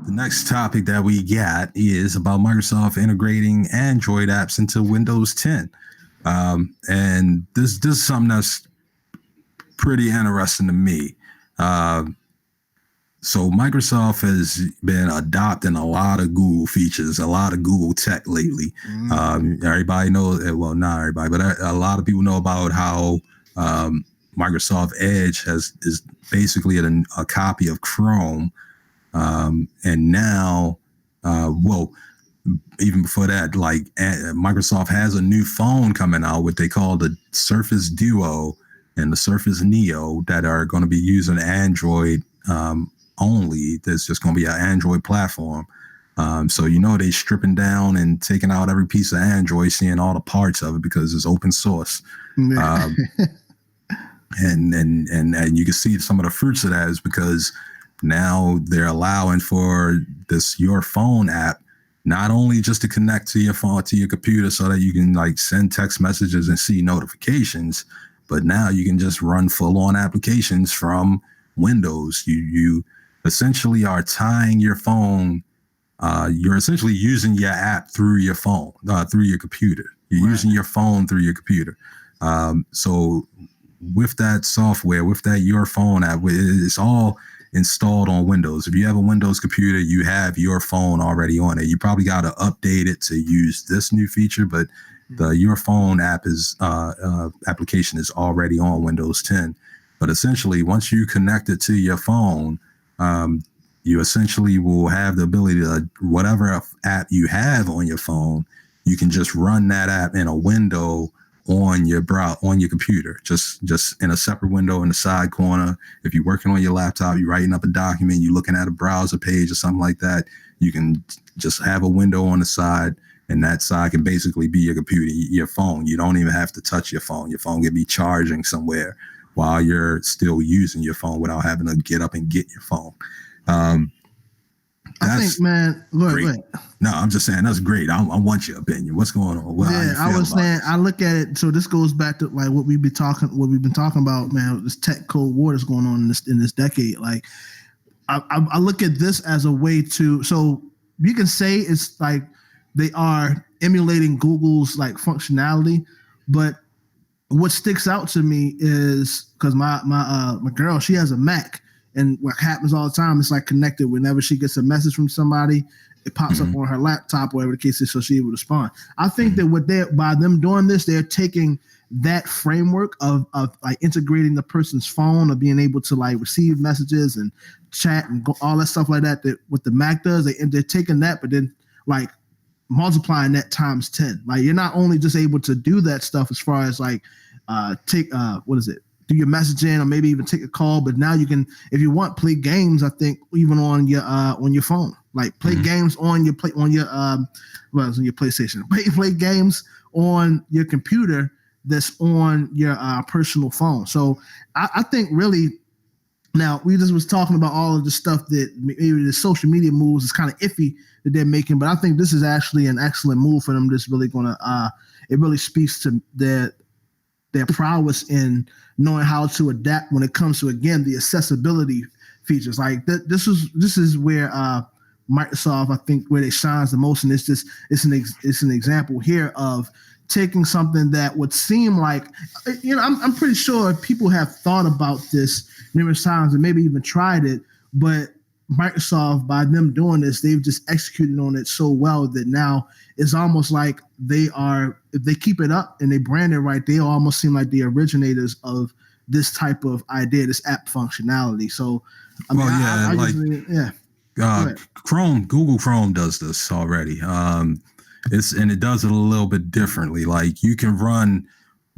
The next topic that we got is about Microsoft integrating Android apps into Windows 10. And this is something that's pretty interesting to me. Uh, so Microsoft has been adopting a lot of Google features, a lot of Google tech lately. Everybody knows, well, not everybody, but a lot of people know about how Microsoft Edge is basically a copy of Chrome. And now, even before that, like Microsoft has a new phone coming out, what they call the Surface Duo and the Surface Neo, that are going to be using Android only. There's just going to be an Android platform. So they're stripping down and taking out every piece of Android, seeing all the parts of it because it's open source. And you can see some of the fruits of that is because now they're allowing for this Your Phone app not only just to connect to your phone, to your computer, so that you can like send text messages and see notifications, but now you can just run full-on applications from Windows. You essentially are tying your phone. You're essentially using your app through your phone, through your computer. You're using your phone through your computer. So with that software, with that Your Phone app, it's all installed on Windows. If you have a Windows computer, you have Your Phone already on it. You probably got to update it to use this new feature, but the Your Phone app application is already on Windows 10. But essentially, once you connect it to your phone, you essentially will have the ability to, whatever app you have on your phone, you can just run that app in a window on your computer, just in a separate window in the side corner. If you're working on your laptop, you're writing up a document, you're looking at a browser page or something like that, you can just have a window on the side, and that side can basically be your computer, your phone. You don't even have to touch your phone. Your phone can be charging somewhere while you're still using your phone without having to get up and get your phone. I think, man, look. No, I'm just saying that's great. I want your opinion. What's going on? I was saying, I look at it. So this goes back to like what we've been talking about, man. This tech cold war that's going on in this decade. Like, I look at this as a way to. So you can say it's like they are emulating Google's like functionality, but what sticks out to me is because my girl, she has a Mac. And what happens all the time, it's like connected whenever she gets a message from somebody, it pops up on her laptop, whatever the case is, so she's able to respond. I think that by them doing this, they're taking that framework of like integrating the person's phone, or being able to like receive messages and chat and all that stuff like that what the Mac does. They're taking that, but then like multiplying that times 10. Like you're not only just able to do that stuff as far as like do your messaging or maybe even take a call, but now you can, if you want, play games. I think even on your phone, like play games on your PlayStation. Play games on your computer that's on your personal phone. So I think really, now we just was talking about all of the stuff that maybe the social media moves is kind of iffy that they're making, but I think this is actually an excellent move for them. That's really gonna it really speaks to their prowess in knowing how to adapt when it comes to, again, the accessibility features. Like this is where Microsoft, I think, where they shines the most, and it's an example here of taking something that would seem like, I'm pretty sure people have thought about this numerous times and maybe even tried it, but Microsoft, by them doing this, they've just executed on it so well that now it's almost like if they keep it up and they brand it right, they almost seem like the originators of this type of idea, this app functionality. So, Google Chrome does this already. It does it a little bit differently. Like you can run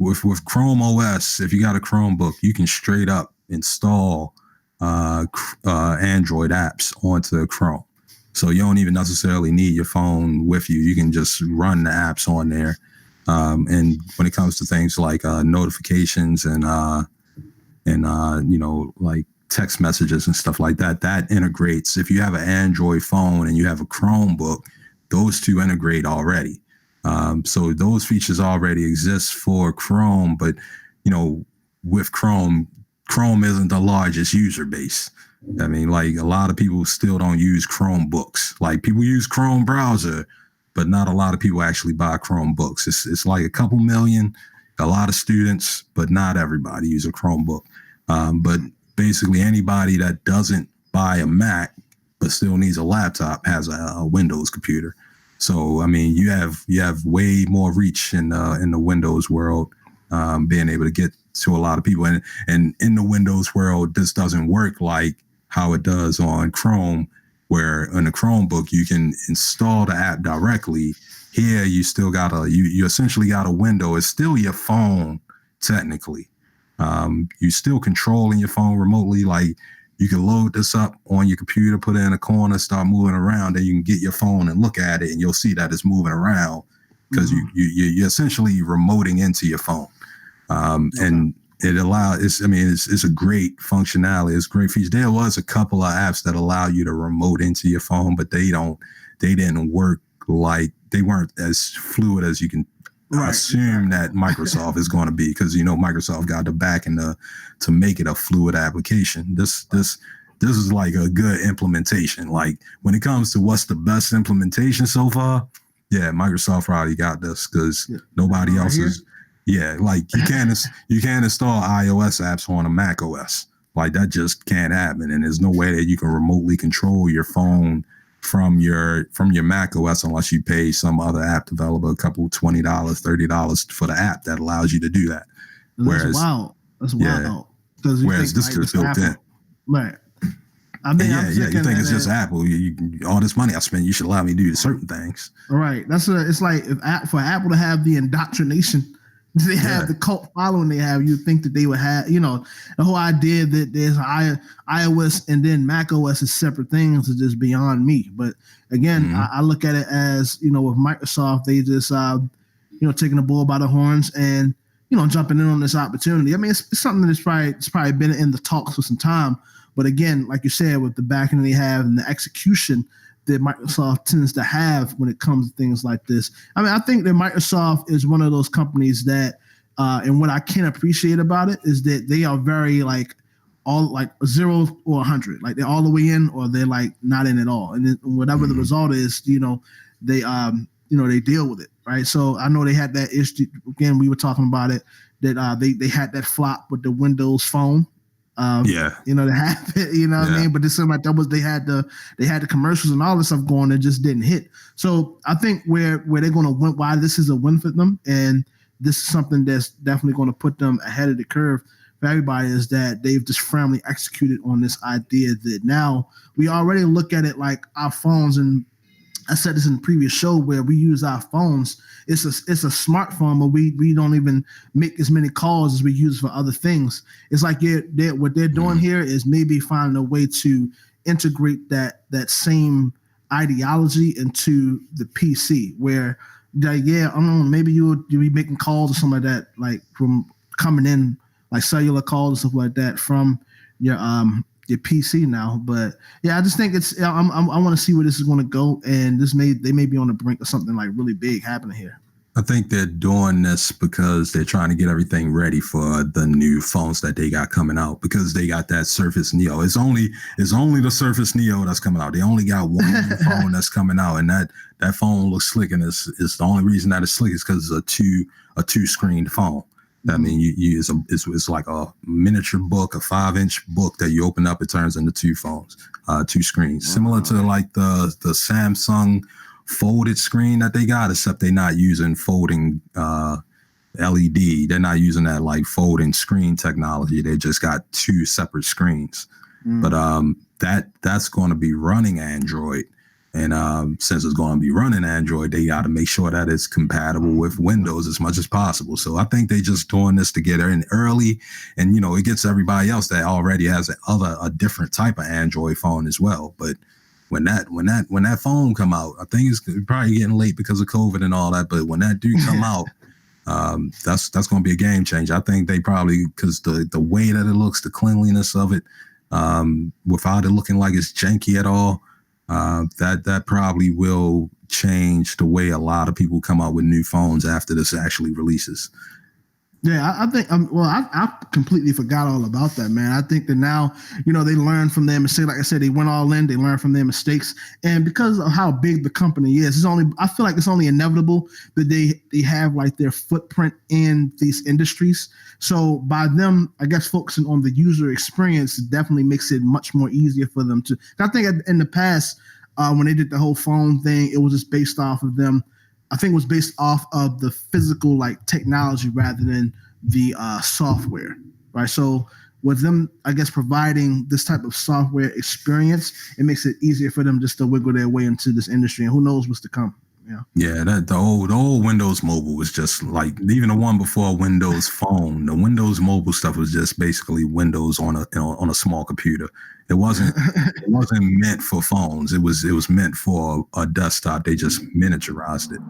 with Chrome OS, if you got a Chromebook, you can straight up install Android apps onto Chrome. So you don't even necessarily need your phone with you. You can just run the apps on there. And when it comes to things like notifications and like text messages and stuff like that, that integrates. If you have an Android phone and you have a Chromebook, those two integrate already. So those features already exist for Chrome, but with Chrome isn't the largest user base. I mean, like a lot of people still don't use Chromebooks. Like people use Chrome browser, but not a lot of people actually buy Chromebooks. It's like a couple million, a lot of students, but not everybody use a Chromebook. But basically, anybody that doesn't buy a Mac but still needs a laptop has a Windows computer. So I mean, you have way more reach in the Windows world, being able to get to a lot of people. And in the Windows world, this doesn't work like how it does on Chrome, where in a Chromebook you can install the app directly. Here you still you essentially got a window. It's still your phone technically. You still controlling your phone remotely. Like you can load this up on your computer, put it in a corner, start moving around, and you can get your phone and look at it, and you'll see that it's moving around because you're essentially remoting into your phone. And it allows, it's a great functionality. It's great features. There was a couple of apps that allow you to remote into your phone, but they didn't work they weren't as fluid as you can assume that Microsoft is going to be, because Microsoft got the backing to make it a fluid application. This is like a good implementation. Like when it comes to what's the best implementation so far, yeah, Microsoft probably got this because nobody else is. Yeah, like you can't install iOS apps on a Mac OS. Like that just can't happen, and there's no way that you can remotely control your phone from your Mac OS unless you pay some other app developer a couple $20, $30 for the app that allows you to do that. That's wild. That's wild. Whereas this is built in. Right. You think it's just Apple. All this money I spent, you should allow me to do certain things. Right. It's like for Apple to have the indoctrination they have, the cult following they have, you think that they would have, the whole idea that there's iOS and then Mac OS is separate things is just beyond me. But again, I look at it as, with Microsoft, they just, taking the bull by the horns and, jumping in on this opportunity. I mean, it's something that's probably been in the talks for some time. But again, like you said, with the backing they have and the execution that Microsoft tends to have when it comes to things like this. I mean, I think that Microsoft is one of those companies that, and what I can appreciate about it is that they are very all 0 or 100. Like they're all the way in, or they're not in at all. And then whatever the result is, they deal with it, right? So I know they had that issue. Again, we were talking about it, that they had that flop with the Windows Phone. They have it, what I mean? But this seemed like they had the commercials and all this stuff going that just didn't hit. So I think where they're going to win, why this is a win for them, and this is something that's definitely going to put them ahead of the curve for everybody, is that they've just firmly executed on this idea that now we already look at it like our phones, and I said this in the previous show, where we use our phones. It's a smartphone, but we don't even make as many calls as we use for other things. It's like what they're doing here is maybe finding a way to integrate that same ideology into the PC, where I don't know, maybe you'll be making calls or something like that, like from coming in, like cellular calls and stuff like that from your PC now. But yeah, I just think I want to see where this is going to go, and they may be on the brink of something really big happening here. I think they're doing this because they're trying to get everything ready for the new phones that they got coming out, because they got that Surface Neo. It's only the Surface Neo that's coming out. They only got one new phone that's coming out, and that phone looks slick, and it's the only reason that it's slick is because it's a two screened phone. I mean, it's like a miniature book, a 5-inch book that you open up, it turns into two phones, two screens, similar to the Samsung folded screen that they got, except they're not using folding LED. They're not using that folding screen technology. They just got two separate screens. But that's going to be running Android. And since it's going to be running Android, they got to make sure that it's compatible with Windows as much as possible. So I think they just doing this together in early, and it gets everybody else that already has a different type of Android phone as well. But when that phone come out, I think it's probably getting late because of COVID and all that. But when that do come out, that's going to be a game changer. I think they probably, because the way that it looks, the cleanliness of it, without it looking like it's janky at all. That probably will change the way a lot of people come out with new phones after this actually releases. Yeah, I think I completely forgot all about that, man. I think that now, they learn from their mistakes. Like I said, they went all in, they learned from their mistakes. And because of how big the company is, I feel like it's only inevitable that they have like their footprint in these industries. So by them, I guess, focusing on the user experience definitely makes it much more easier for them to. I think in the past, when they did the whole phone thing, it was just based off of them. I think it was based off of the physical like technology rather than the software, right? So with them, I guess, providing this type of software experience, it makes it easier for them just to wiggle their way into this industry, and who knows what's to come. Yeah. Yeah, that the old Windows Mobile was just like even the one before Windows Phone. The Windows Mobile stuff was just basically Windows on a small computer. It wasn't meant for phones. It was meant for a desktop. They just miniaturized it.